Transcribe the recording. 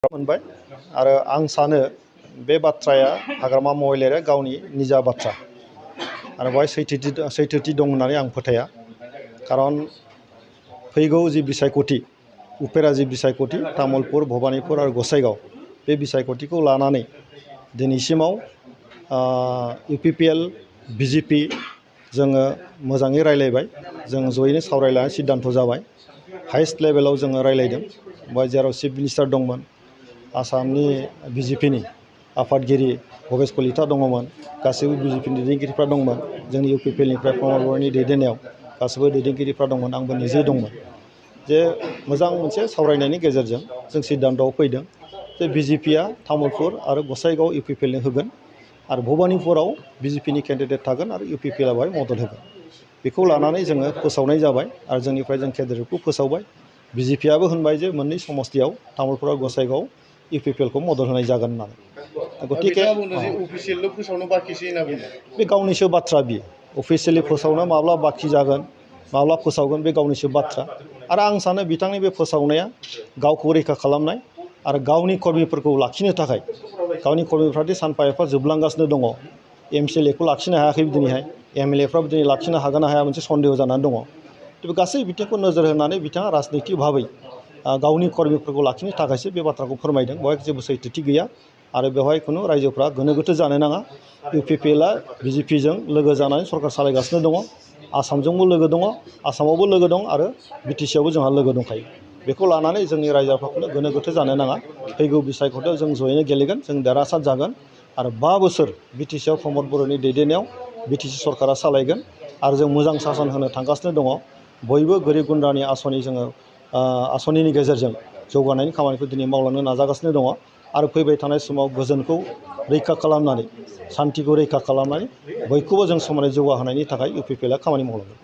मोनबाय आरो आं सानो बे बाथ्राया हाग्रामा महिलारिया गावनि निजा बाथ्रा आरो बेवहाय सैथोथि दं होननानै आं फोथाया। खारन फैगौ जि बिसायख'थि उफेरा जि बिसायख'थि तामुलपुर भबानिपुर आरो गसाइगाव बे बिसायख'थिखौ लानानै दिनैसिमाव UPPL BJP जोङो मोजाङै रायलायबाय, जों जयैनो सावरायलायनानै सिद्धान्त जाबाय। हाइस्ट लेभेलाव जोङो रायलायदों, बेवहाय जेराव चिफ मिनिस्टार दंमोन, आसामनि BJPनि आफादगिरि भबेस कलिता दङमोन, गासैबो BJPनि दैदेनगिरिफ्रा दंमोन, जोंनि UPPLनिफ्राय प्रमद बर'नि दैदेननायाव गासैबो दैदेनगिरिफ्रा दंमोन, आंबो निजे दंमोन। जे मोजां मोनसे सावरायनायनि गेजेरजों जों सिद्धान्तआव फैदों जे BJPआ तामुलपुर आरो गसाइगाव UPPLनो होगोन आरो भबानिपुराव BJPनि केन्डिडेट थागोन आरो UPPLआ बेवहाय मदद होगोन। बेखौ लानानै जोङो फोसावनाय जाबाय आरो जोंनिफ्राय जों केन्डिडेटखौ फोसावबाय। BJPआबो होनबाय जे मोननै समस्तियाव तामुलपुर आरो गसाइगाव UPPLखौ मदद होनाय जागोन होननानै। गतिके बे गावनिसो बाथ्रा, बियो अफिसियेलि फोसावनो माब्ला बाखि जागोन, माब्ला फोसावगोन, बे गावनिसो बाथ्रा। आरो आं सानो बिथांनि बे फोसावनाया गावखौ रैखा खालामनाय आरो गावनि कर्मिफोरखौ लाखिनो थाखाय, गावनि कर्मिफ्रादि सानफा एफा जोबलांगासिनो दङ, MCLAखौ लाखिनो हायाखै दिनैहाय, MLAफ्राबो दिनै लाखिनो हागोन ना हाया मोनसे सन्देह जानानै दङ। बे गासै बिथिंखौ नोजोर होनानै बिथाङा राजनितिक भाबै गावनि कर्मिफोरखौ लाखिनो थाखायसो बे बाथ्राखौ फोरमायदों। बेवहाय जेबो सैथोथि गैया आरो बेवहाय खुनु रायजोफ्रा गोनो गोथो जानो नाङा। UPPLआ BJPजों लोगो जानानै सरकार सालायगासिनो दङ, आसामजोंबो लोगो दङ, आसामावबो लोगो दं आरो BTCआवबो जोंहा लोगो दंखायो। बेखौ लानानै जोंनि रायजोफोरखौनो गोनो गोथो जानो नाङा। फैगौ बिसायख'थियाव जों जयैनो गेलेगोन, जों देरहासार जागोन आरो 5 बोसोर BTCआव प्रमद बर'नि दैदेननायाव BTC सरकारा सालायगोन आरो जों मोजां सासन होनो थांगासिनो दङ। बयबो गोरिब गुन्द्रानि आसनि जोङो आसनिनि गेजेरजों जौगानायनि खामानिखौ दिनै मावलांनो नाजागासिनो दङ आरो फैबाय थानाय समाव गोजोनखौ रैखा खालामनानै, सान्थिखौ रैखा खालामनानै बयखौबो जों समानै जौगाहोनायनि थाखाय UPPLआ खामानि मावलांगोन।